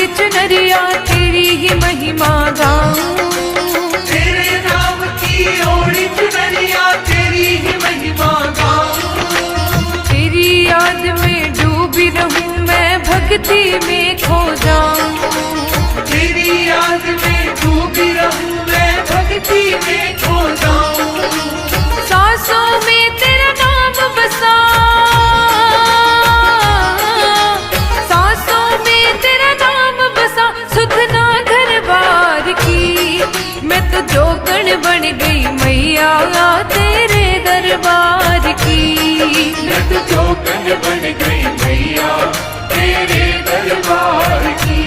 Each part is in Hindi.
ओढ़ी चुनरिया तेरी ही महिमा गाऊं। तेरे नाम की ओढ़ी चुनरिया तेरी ही महिमा गाऊं। तेरी याद में डूबी रहूं मैं भक्ति में खो जाऊं। तेरी याद में डूबी रहूं मैं भक्ति में खो जाऊं। सांसों में तेरा नाम बसा, सांसों में तेरा नाम बसा, सुधना घर बार की। मैं तो जोगण बन गई मैया तेरे दरबार की। मैं तो जोगन बन गई मैया तेरे दरबार की।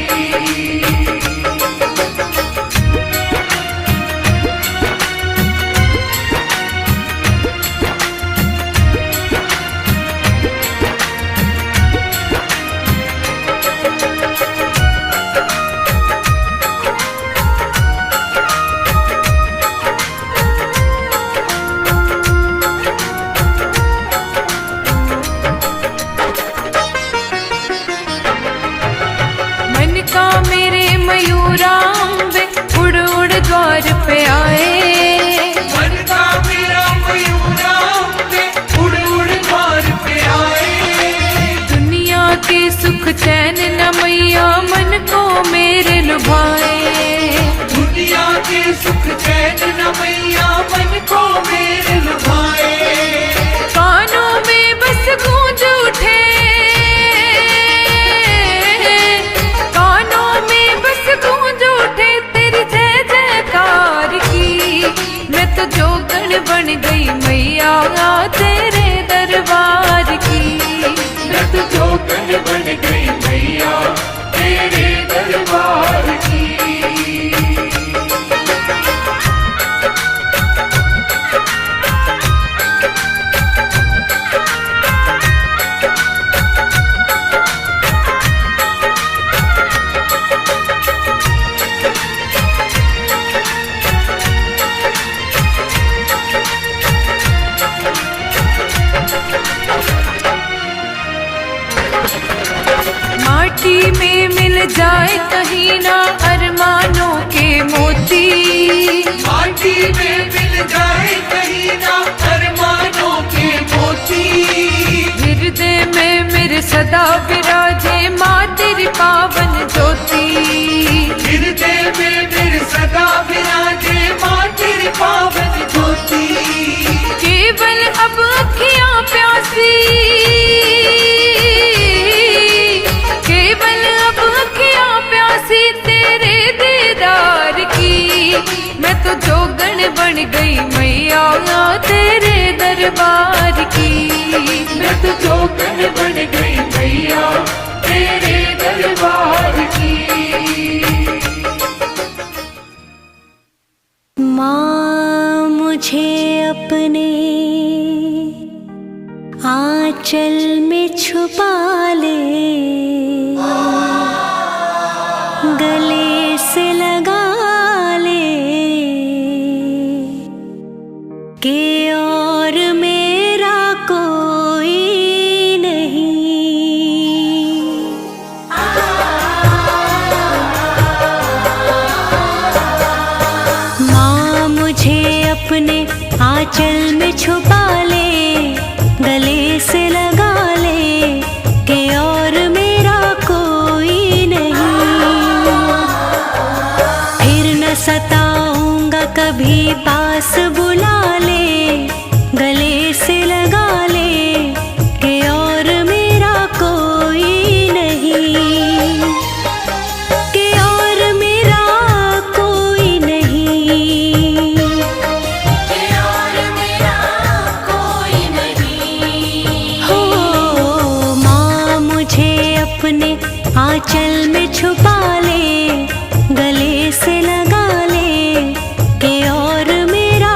मयूरांबे उड़ उड़ द्वार पे आए। मन का मेरा मयूरांबे उड़ उड़ द्वार पे आए। दुनिया के सुख चैन न मैया मन को मेरे लुभाए। दुनिया के सुख चैन न मैया मन को मेरे लुभाए। कानों में बस गूंज उठे, गूंज उठे तेरी जय जयकार की। मैं तो जोगण बन गई मैया तेरे दरबार की। मैं तो जोगन बन गई मैया तेरे दरबार की। माटी में मिल जाए कहीं ना अरमानों के मोती। माटी में मिल जाए कहीं ना अरमानों के मोती। हृदय में मेरे सदा विराजे माँ तेरी पावन ज्योति। हृदय में मेरे सदा विराजे माँ तेरी पावन ज्योति। केवल अब अखियाँ प्यासी, केवल अब अखियाँ प्यासी तेरे दीदार की। मैं तो जोगण बन गई मैया तेरे दरबार की। मैं तो जोगन बन गई मैया तेरे दरबार की। माँ मुझे अपने आंचल में छुपा ले, गले से लगा ले कि और मेरा कोई नहीं। माँ मुझे अपने आंचल में छुपा ले, गले से लगा ले कि और मेरा कोई नहीं। फिर न सताऊंगा कभी, पास बुला ले, गले से लगा ले कि और मेरा कोई नहीं। कि और मेरा कोई नहीं। कि और मेरा कोई नहीं। हो माँ मुझे अपने आंचल में छुपा ले, गले से लगा ले कि और मेरा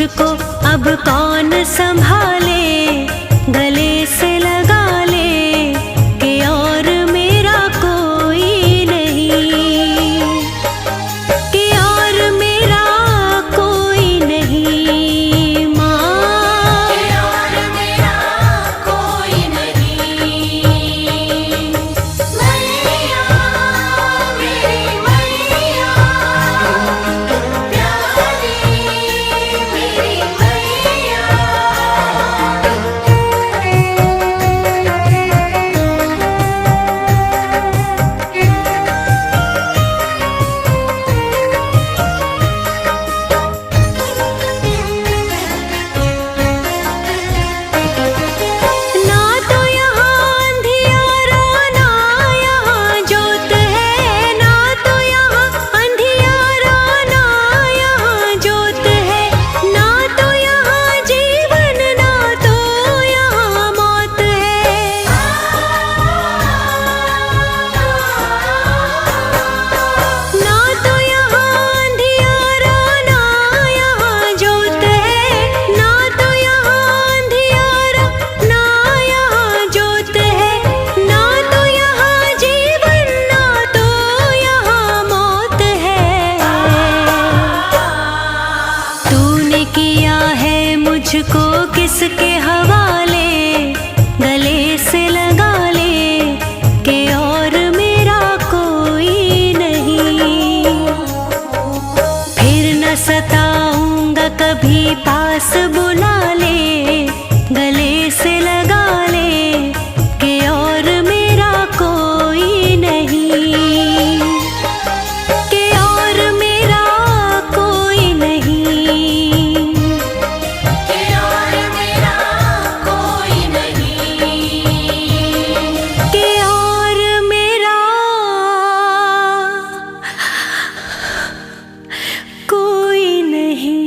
मुझको अब कौन संभाले, गले से लगा ले कि और मेरा कोई नहीं, कि और मेरा कोई नहीं माँ, कि और मेरा कोई नहीं। मैया मेरी मैया, प्यारी मेरी मैया। ना तो यहाँ अंधियारा ना यहाँ जोत है, ना तो यहाँ अंधियारा ना यहाँ जोत है, ना तो यहाँ जीवन ना तो यहाँ मौत है। ना तो यहाँ अंधियारा ना यहाँ जोत है, ना तो यहाँ अंधियारा ना यहाँ जोत है, ना तो यहाँ जीवन ना तो यहाँ मौत है। तूने किया है मुझको किसके हवाले, गले से लगा ले कि और मेरा कोई नहीं, फिर न सताऊंगा कभी पास बुला ले, गले से लगा ले कि और मेरा कोई नहीं, कि और मेरा कोई नहीं, कि और मेरा कोई नहीं, कि और मेरा कोई नहीं।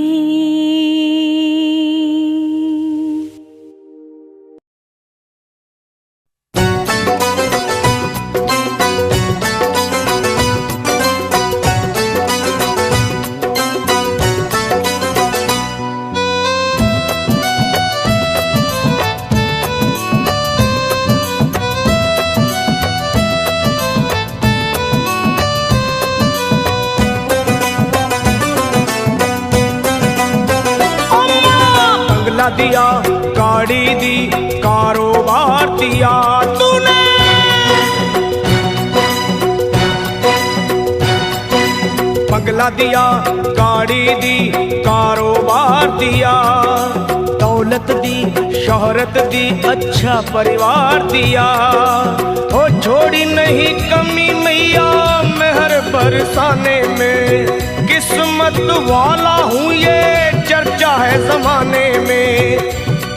बंगला दिया, गाड़ी दी, कारोबार दिया तूने। बंगला दिया, गाड़ी दी, कारोबार दिया, दौलत दी, शोहरत दी, अच्छा परिवार दिया। ओ छोड़ी नहीं कमी मैया मेहर बरसाने में, किस्मत वाला हूँ ये चर्चा है जमाने में।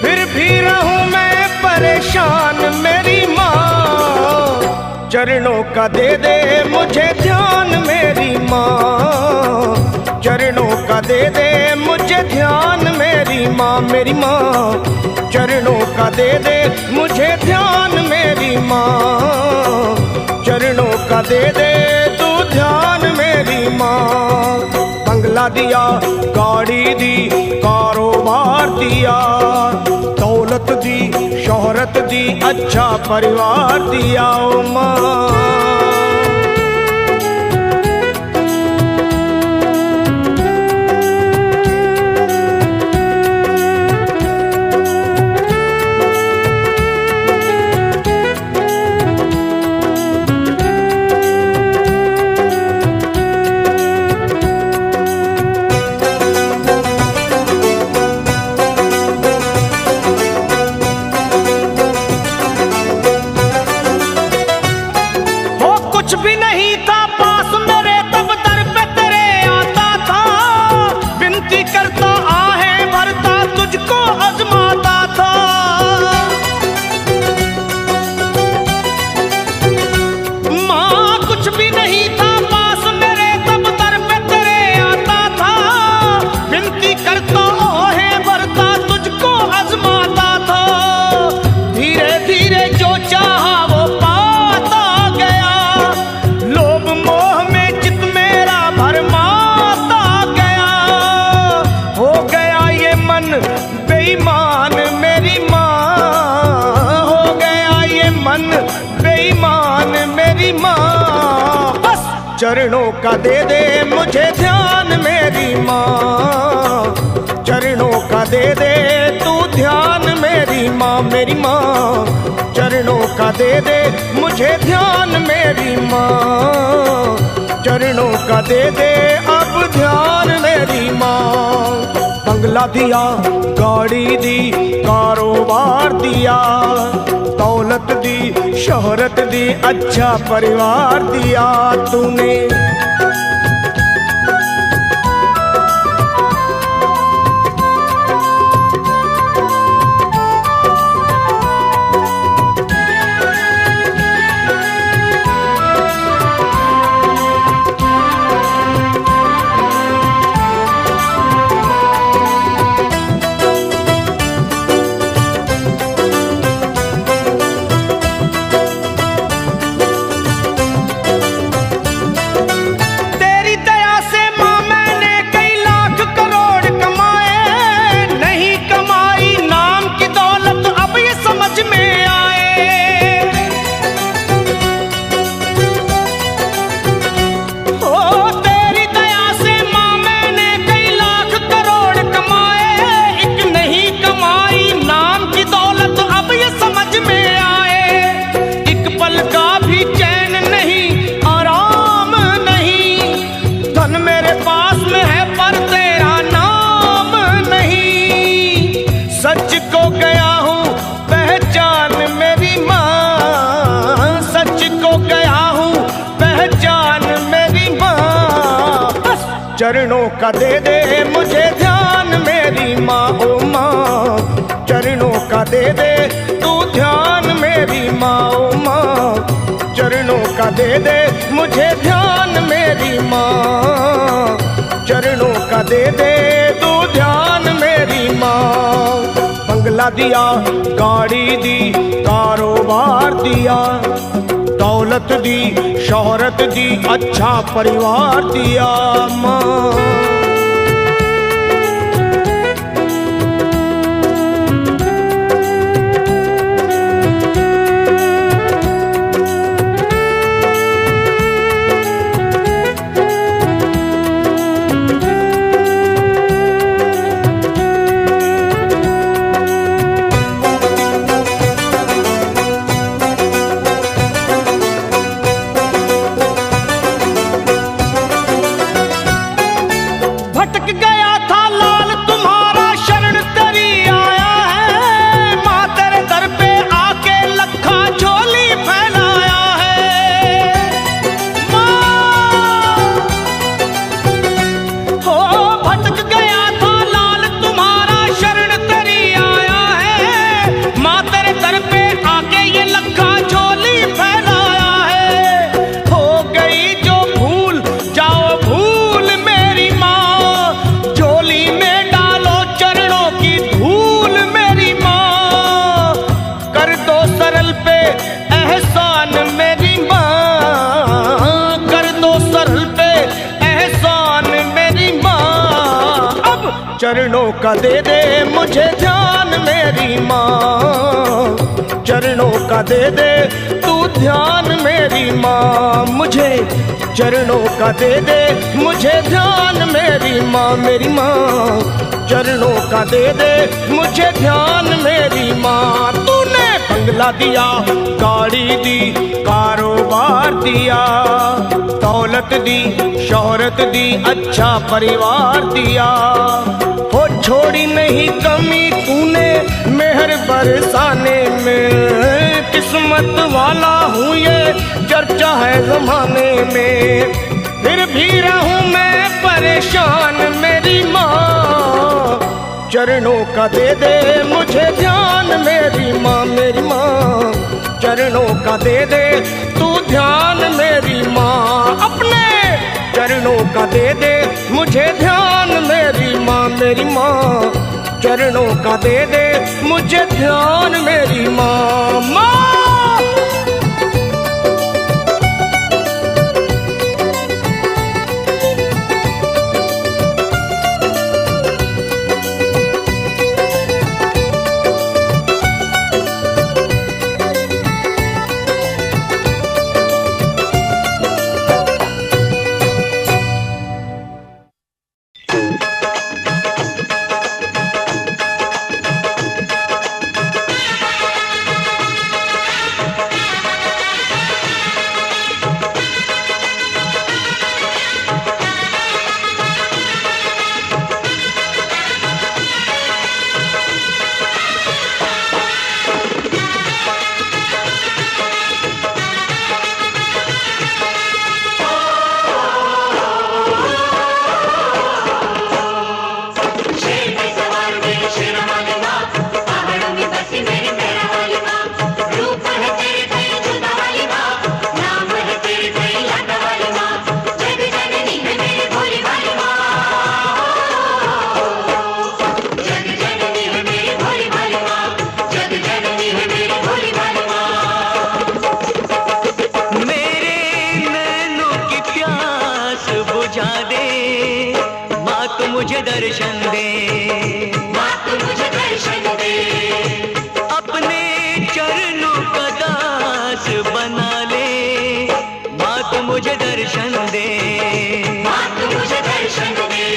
फिर भी रहूं मैं परेशान मेरी माँ, चरणों का दे दे मुझे ध्यान मेरी माँ, चरणों का दे दे मुझे ध्यान मेरी माँ, मेरी माँ। चरणों का दे दे मुझे ध्यान मेरी माँ, चरणों का दे दे तू ध्यान मेरी माँ। बंगला दिया, गाड़ी दी, कारोबार दिया, दौलत दी, शोहरत दी, अच्छा परिवार दिया ओ माँ। हो चरणों का दे दे मुझे ध्यान मेरी माँ, चरणों का दे दे तू ध्यान मेरी माँ, मेरी माँ। चरणों का दे दे मुझे ध्यान मेरी माँ, चरणों का दे दे अब ध्यान मेरी माँ। बंगला दिया, गाड़ी दी, कारोबार दिया, दौलत दी, शोहरत दी, अच्छा परिवार दिया तूने। चरणों का दे दे मुझे ध्यान मेरी माँ, ओ माँ। चरणों का दे दे तू ध्यान मेरी माँ, ओ माँ। चरणों का दे दे मुझे ध्यान मेरी माँ, चरणों का दे दे तू ध्यान मेरी माँ। बंगला दिया, गाड़ी दी, कारोबार दिया, दौलत दी, शोहरत दी, अच्छा परिवार दिया माँ। चरणों का दे दे मुझे ध्यान मेरी माँ, चरणों का दे दे तू ध्यान मेरी माँ मुझे। चरणों का दे दे मुझे ध्यान मेरी माँ, मेरी माँ। चरणों का दे दे मुझे ध्यान मेरी माँ। तूने बंगला दिया, गाड़ी दी, कारोबार दिया, दौलत दी, शोहरत दी, अच्छा परिवार दिया। हो छोड़ी नहीं कमी तूने मेहर बरसाने में, किस्मत वाला हूँ ये चर्चा है जमाने में। फिर भी रहूँ मैं परेशान मेरी माँ, चरणों का दे दे मुझे ध्यान मेरी माँ, मेरी माँ। चरणों का दे दे तू ध्यान मेरी माँ, अपने चरणों का दे दे मुझे ध्यान मेरी माँ, मेरी माँ। चरणों का दे दे मुझे ध्यान मेरी माँ, माँ। मुझे दर्शन दे, माँ तू मुझे दर्शन दे। अपने चरणों का दास बना ले, माँ तू मुझे दर्शन दे, माँ तू मुझे दर्शन दे।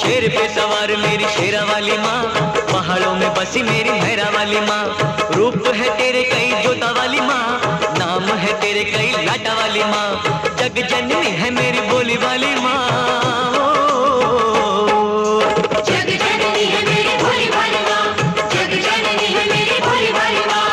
शेर पे सवार मेरी शेरा वाली माँ, पहाड़ों में बसी मेरी मेहरा वाली माँ। रूप है तेरे कई जोता वाली माँ, नाम है तेरे कई लाटा वाली माँ। जग जननी है मेरी बोली वाली माँ। जग जननी है मेरी भोली भाली माँ, जग जननी है मेरी भोली भाली माँ।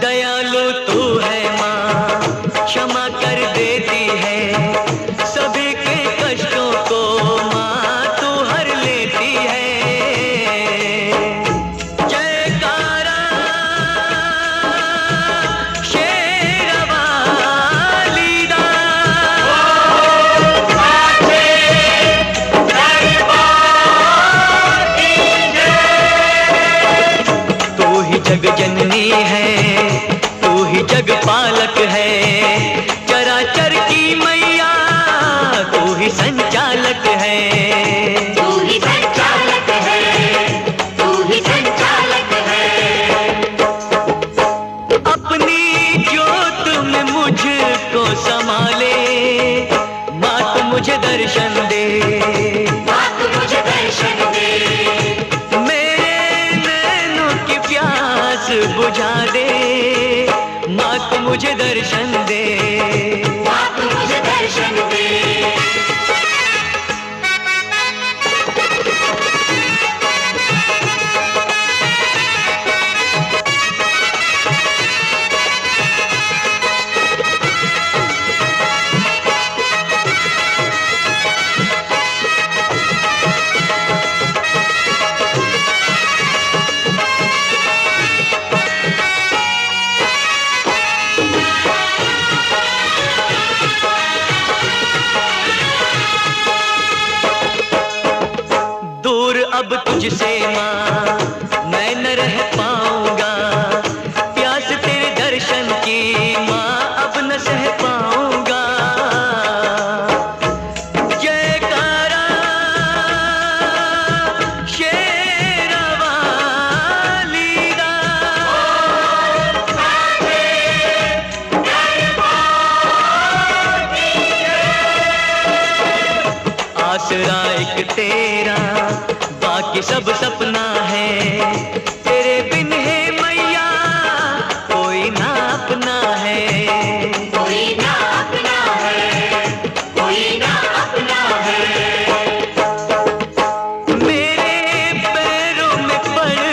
दयालु तू है माँ, क्षमा कर देती है, सभी के कष्टों को माँ तू हर लेती है। जयकारा शेरवाली दा, तू ही जग जननी है, तू ही जग पालक है, चराचर की मैया तू ही संचालक है। तू ही संचालक है, तू ही संचालक है। अपनी ज्योत में मुझको संभाले, माँ तू मुझे दर्शन दे, माँ तू मुझे दर्शन दे। मेरे नैनों की प्यास बुझा दे, माँ तू मुझे दर्शन दे। माँ तू मुझे दर्शन दे। दूर अब तुझसे माँ मैं न रह पाऊंगा, प्यास तेरे दर्शन की माँ अब न सह पाऊंगा। जयकारा शेरवाली दा, आसरा एक तेरा बाकी सब सपना है, तेरे बिन है मैया कोई ना अपना है। कोई ना अपना है, कोई ना अपना है। मेरे पैरों में पड़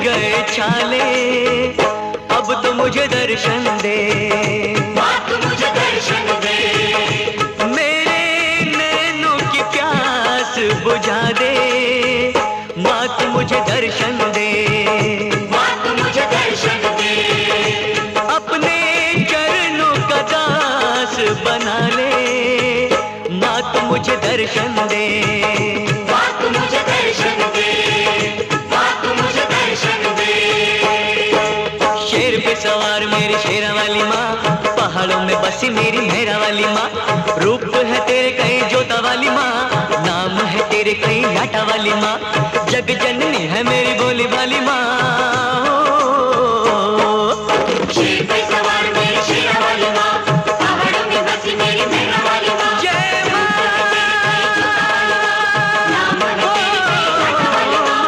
गए छाले, अब तो मुझे दर्शन दे, माँ तू मुझे दर्शन दे। मेरे नैनों की प्यास बुझा दे, माँ तू मुझे दर्शन दे। माँ तू मुझे दर्शन दे। अपने चरणों का दास बना ले, माँ तू मुझे दर्शन दे। माँ तू मुझे दर्शन दे। माँ तू मुझे दर्शन दे। शेर पे सवार मेरी शेरा वाली माँ, पहाड़ों में बसी मेरी मेहरा वाली माँ। रूप है तेरे कई जोता वाली माँ, नाम है तेरे कई लाटा वाली माँ। जग जननी है मेरी बोली वाली माँ। शेर पे सवार मेरी शेरा वाली माँ, पहाड़ों में बसी मेरी मेहरा वाली माँ। जय माँ। नाम है तेरी कई लाटा वाली माँ,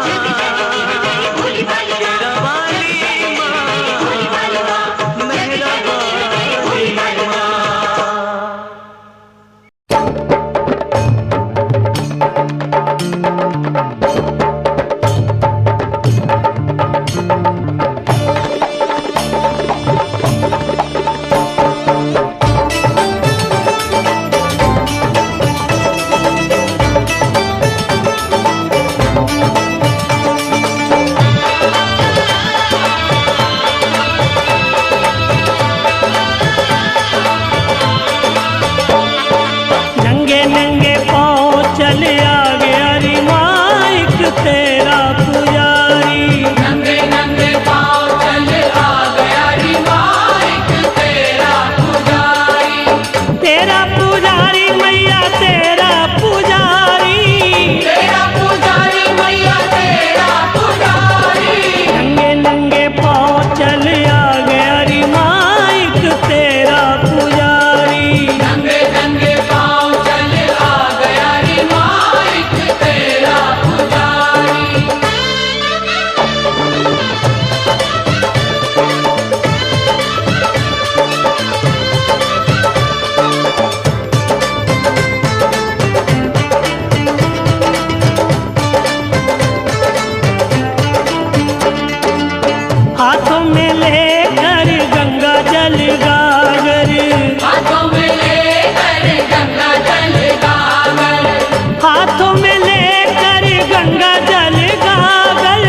जग जननी है मेरी भोली भाली माँ। शेरा वाली माँ, भोली भाली माँ, मेहरा मेरी भोली भाली माँ। तेरा पुजारी मैया तेरा पुजारी, तेरा पुजारी मैया तेरा पुजारी। नंगे नंगे पाँव चल आ गया री माइक तेरा पुजारी। नंगे नंगे पाँव चल आ गया रे माइक तेरा पुजारी। हाथों में लेकर गंगा जल गागर, हाथों में लेकर गंगा जल गागर, हाथों में लेकर गंगा जल गागर,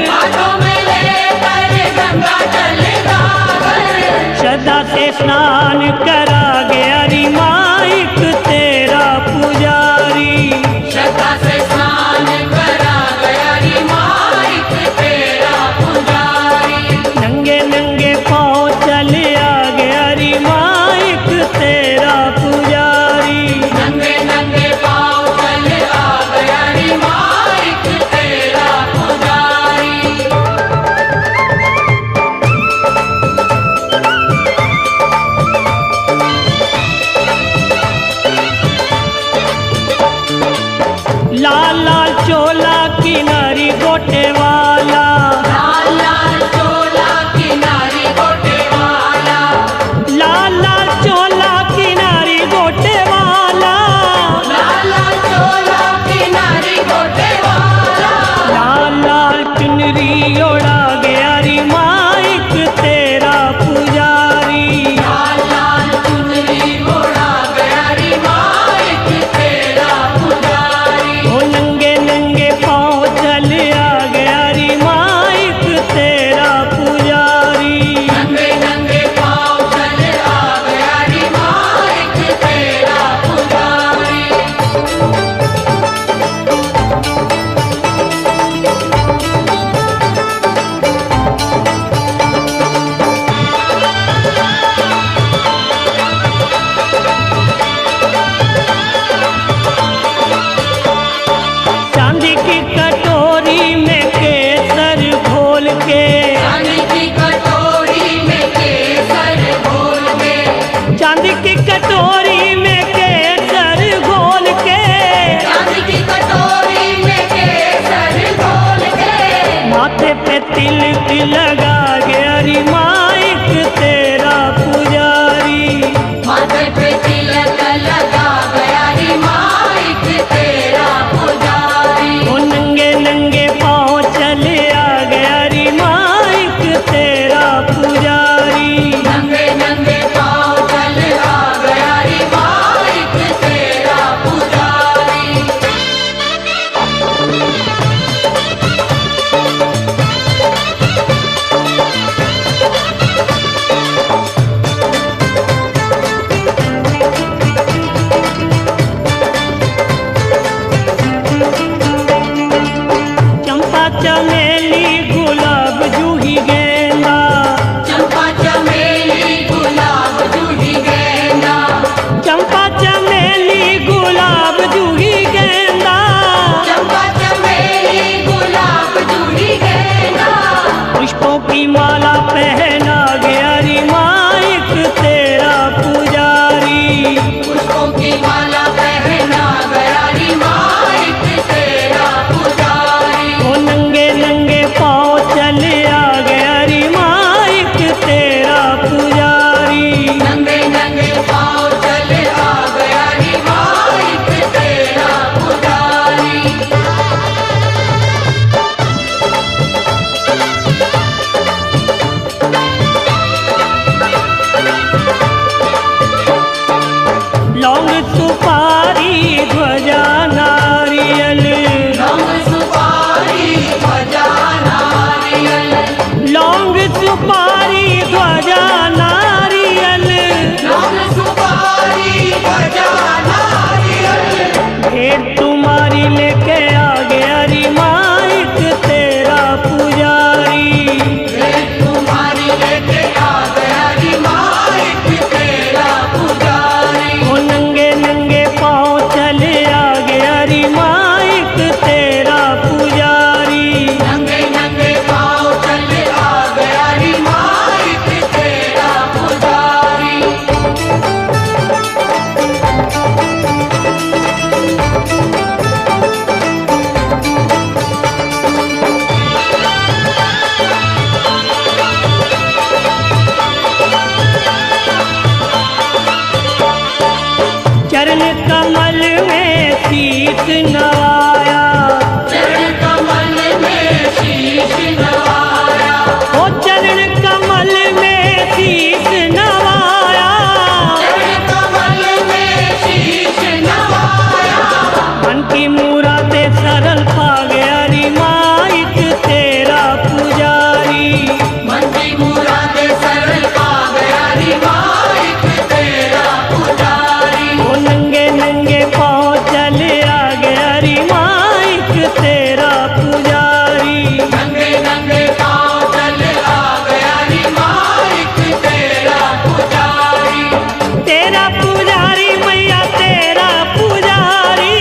हाथों में लेकर गंगा जल गागर। श्रद्धा से स्नान करा गया री माइक तेरा पुजारी। श्रद्धा से स्नान करा गया रे माइक तेरा पुजारी। नंगे नंगे पाँव चल आ गया री माइक तेरा पुजारी। नंगे नंगे पाँव चल आ गया रे माइक तेरा पुजारी। लाल लाल चोला किनारी गोटे वाला, लाल लाल चोला किनारी गोटे वाला, लाल लाल चोला किनारी गोटे वाला, लाल लाल चोला किनारी गोटे वाला। लाल लाल चुनरी ओढ़ा गया री माइक तेरा पुजारी। लाल लाल चुनरी ओढ़ा गया रे माइक तेरा पुजारी। ओ नंगे नंगे पाँव चल आ गया री माइक तेरा पुजारी। नंगे नंगे पाँव चल आ गया रे माइक तेरा पुजारी। चांदी की कटोरी में केसर घोल के, चांदी की कटोरी में केसर घोल के, चांदी की कटोरी में केसर घोल के, चांदी की कटोरी में केसर घोल के। माथे पे तिलक लगा गया री माइक तेरा पुजारी। माथे पे तिलक लगा गया रे माइक तेरा पुजारी। ओ नंगे नंगे पाँव चल आ गया री माइक तेरा पुजारी। नंगे नंगे पाँव चल आ गया रे माइक तेरा पुजारी। चंपा चमेली गुलाब जूही गेंदा, चंपा चमेली गुलाब जूही गेंदा, चंपा चमेली गुलाब जूही गेंदा, चंपा चमेली गुलाब जूही गेंदा। पुष्पों की माला पहना गया री माइक तेरा पुजारी। पुष्पों की माला पहना गया रे माइक तेरा पुजारी। ओ नंगे नंगे पाँव चल आ गया री माइक तेरा पुजारी। नंगे नंगे पाँव चल आ गया रे माइक तेरा पुजारी। लौंग सुपारी ध्वजा नारियल, लौंग सुपारी ध्वजा नारियल, लौंग सुपारी ध्वजा नारियल, लौंग सुपारी ध्वजा नारियल। भेंट तुम्हारी लेके आ गया री माइक तेरा पुजारी। भेंट तुम्हारी लेके आ गया रे माइक तेरा पुजारी। ओ कमल में शीश नवाया, चरण कमल में शीश नवाया, ओ चरण कमल में शीश नवाया, चरण कमल में शीश नवाया। मन की मुरादे सरल पा गया री माइक तेरा पुजारी, मन की मुरादे सरल पा गया री माइक तेरा पुजारी। ओ नंगे नंगे पाँव चले आ गया री माइक तेरा पुजारी, नंगे नंगे पाँव चले आ गया री माइक तेरा पुजारी। तेरा पुजारी मैया तेरा पुजारी,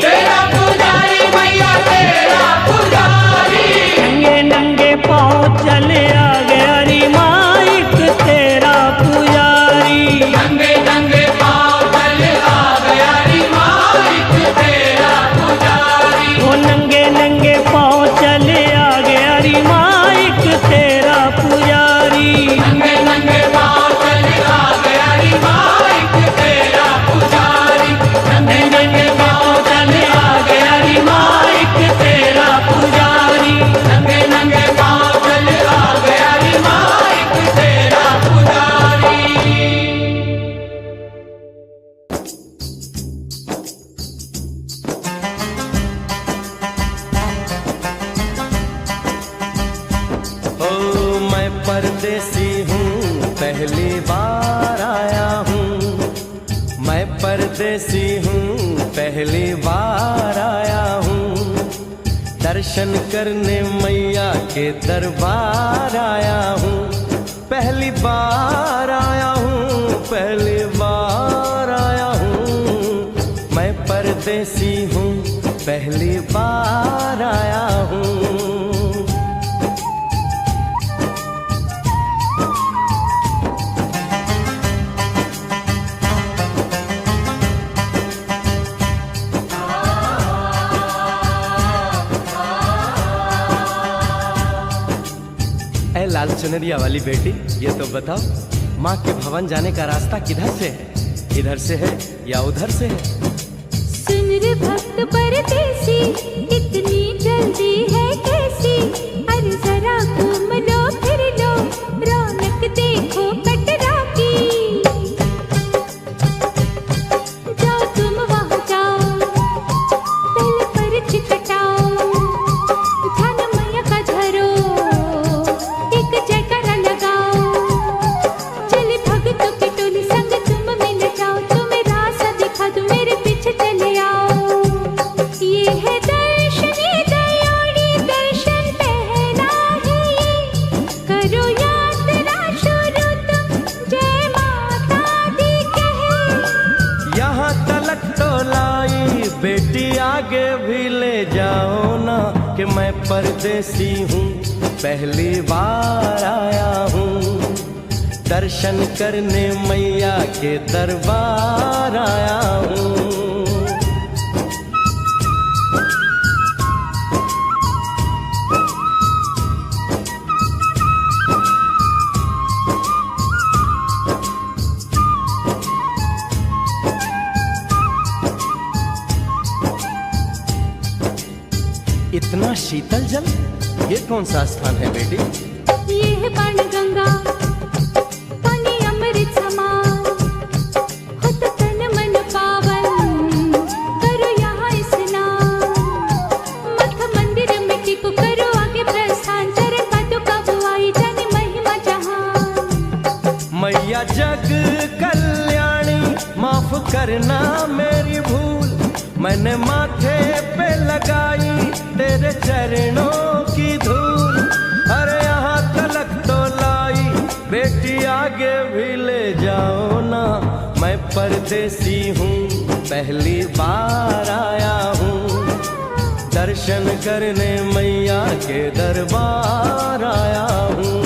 तेरा पुजारी मैया तेरा पुजारी। नंगे नंगे पाँव चले आ गया री माइक तेरा पुजारी, नंगे नंगे पाँव चले आ गया री माइक तेरा पुजारी। ओ नंगे नंगे पाँव चले आ गया री माइक तेरा पुजारी, नंगे नंगे पाँव चले आ गया री माइक तेरा पुजारी। नंगे नंगे पाँव चले आ गया री माइक तेरा पुजारी। नंगे नंगे पाँव चले आ गया री माइक तेरा पुजारी। ओ मैं परदेसी हूँ पहली बार आया हूँ, मैं परदेसी हूँ पहली बार आया हूँ, दर्शन करने मैया के दरबार आया हूँ, पहली बार आया हूँ, पहली बार आया हूँ, मैं परदेसी हूँ पहली बार आया हूँ। ऐ लाल चुनरिया वाली बेटी, ये तो बताओ माँ के भवन जाने का रास्ता किधर से है? इधर से है या उधर से है? सुन रे भक्त परदेसी, इतनी जल्दी है कैसी? अरे जरा घूम लो फिर लो, रौनक देखो कटरा की। जाओ तुम वहाँ जाओ, पहले परछ कटाओ, ध्यान मैया का धरो, एक जयकारा लगाओ, चले भक्तों की टोली संग तुम मिल जाओ, तुम्हें रास्ता दिखा दूं मेरे पीछे चले आओ। ये है दर्शनी दयाड़ी दर्शन पहला है ये, करो यात्रा शुरू तुम जय माता दी कहे। यहाँ तलक तो लाई बेटी, आगे भी ले जाओ ना, कि मैं परदेसी हूँ पहली बार आया हूँ, दर्शन करने मैया के दरबार आया हूँ। इतना शीतल जल, ये कौन सा स्थान है बेटी? ये है बाण गंगा, पानी अमृत समान, होता तन मन पावन, करो यहाँ स्नान। मठ मंदिर में टिको, करो आगे प्रस्थान, चरण पादुका बुआई जाने महिमा जहान। मैया जग कल्याणी, माफ करना मेरी भूल, मैंने माथे पे लगाई तेरे चरणों की धूल। अरे यहाँ तलक तो लाई बेटी, आगे भी ले जाओ ना, मैं परदेसी हूँ पहली बार आया हूँ, दर्शन करने मैया के दरबार आया हूँ।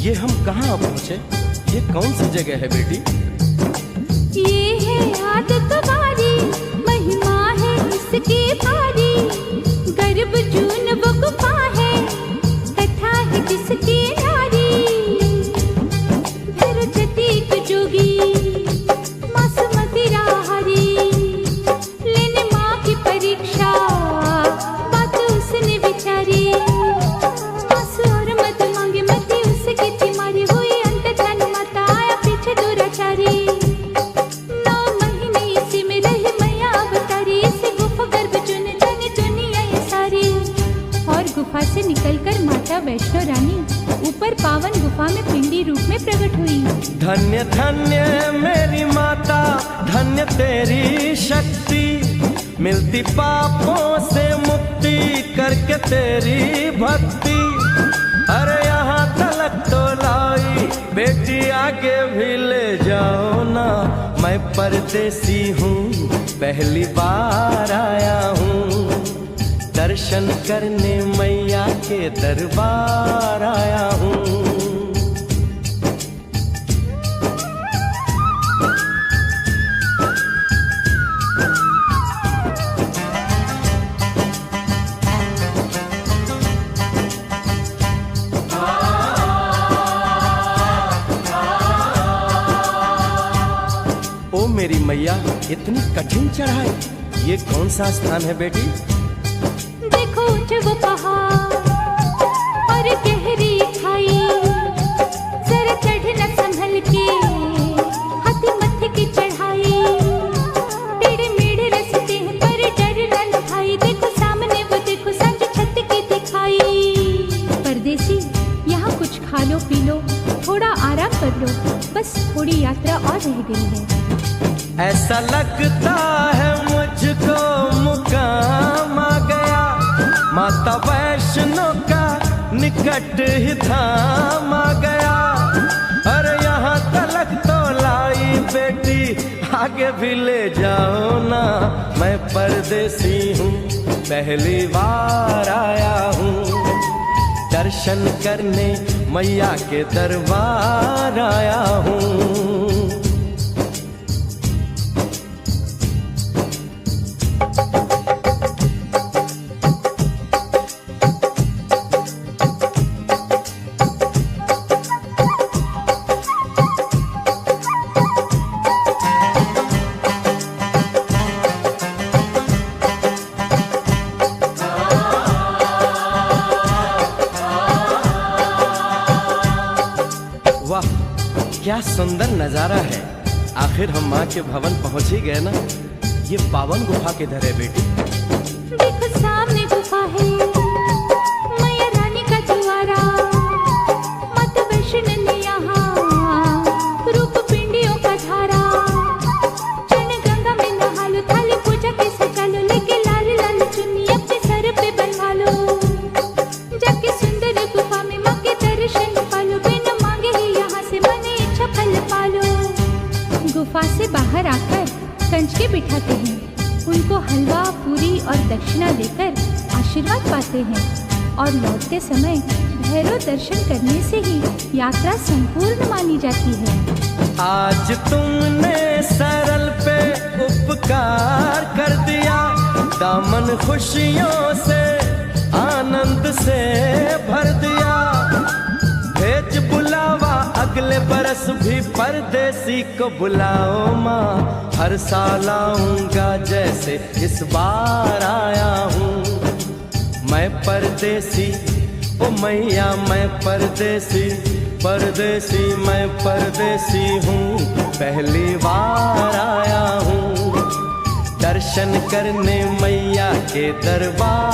ये हम कहाँ पहुँचे? ये कौन सी जगह है बेटी? ये है आदत बारी, महिमा है इसकी भारी। गर्भ जून वो गुफा है, कथा है जिसकी नारी। फिर जतीक जोगी मासूमती राहरी, लेने माँ की परीक्षा बात उसने विचारी। मासू और मत मांगे मती उसकी तिमारी, हुई अंत धन माता आया पीछे दुराचारी। 9 महीने इसी में रही मैया अवतारी, इसी गुफा गर्भ चुन जाने दुनिया ये सारी। और गुफा से निकलकर माता वैष्णो रानी ऊपर पावन गुफा में पिंडी रूप में प्रकट हुई। धन्य धन्य मेरी माता, धन्य तेरी शक्ति, मिलती पापों से मुक्ति करके तेरी भक्ति। अरे यहाँ तलक तो लाई बेटी, आगे भी ले जाओ ना। मैं परदेसी हूँ, पहली बार आया हूँ, दर्शन करने मैया के दरबार आया हूँ। ओ मेरी मैया, इतनी कठिन चढ़ाई, ये कौन सा स्थान है बेटी? देखो ऊंचे वो पहाड़ और गहरी खाई, जरा चढ़ना संभल के, हाथी मत्थे की चढ़ाई। टेढ़े मेढ़े रास्ते हैं पर डरना न भाई, देखो सामने वो देखो सांझ छत की दिखाई। परदेसी यहाँ कुछ खा लो पी लो, थोड़ा आराम कर लो, बस थोड़ी यात्रा और रह गई है। ऐसा लगता है मुझको मुकाम आ गया, माता वैष्णो का निकट ही धाम आ गया। अरे यहाँ तलक तो लाई बेटी, आगे भी ले जाओ ना। मैं परदेसी हूँ, पहली बार आया हूँ, दर्शन करने मैया के दरबार आया हूँ। वाह, क्या सुंदर नजारा है। आखिर हम माँ के भवन पहुंच ही गए ना। ये पावन गुफा किधर है बेटी? देखो सामने गुफा है, मैया रानी का द्वारा। माता वैष्णो ने यहाँ रूप पिंडियों का धारा। चरण गंगा में नहा लो, थाली पूजा के सजा लो, लेके लाल लाल चुन्नी अपने सर पे बनवा लो। जाके सुंदर गुफा में माँ के दर्शन पालो, बिना मांगे ही यहाँ से मने इच्छा फल पालो। गुफा से बाहर आकर कंच के बिठाते हैं, उनको हलवा पूरी और दक्षिणा देकर आशीर्वाद पाते हैं। और लौटते समय भैरव दर्शन करने से ही यात्रा संपूर्ण मानी जाती है। आज तुमने सरल पे उपकार कर दिया, दामन खुशियों से आनंद से भर दिया। भेज बुलावा अगले बरस भी परदेसी को बुलाओ माँ, हर साल आऊंगा जैसे इस बार आया हूँ। मैं परदेसी, ओ मैया मैं परदेसी, परदेसी मैं परदेसी हूँ, पहली बार आया हूँ, दर्शन करने मैया के दरबार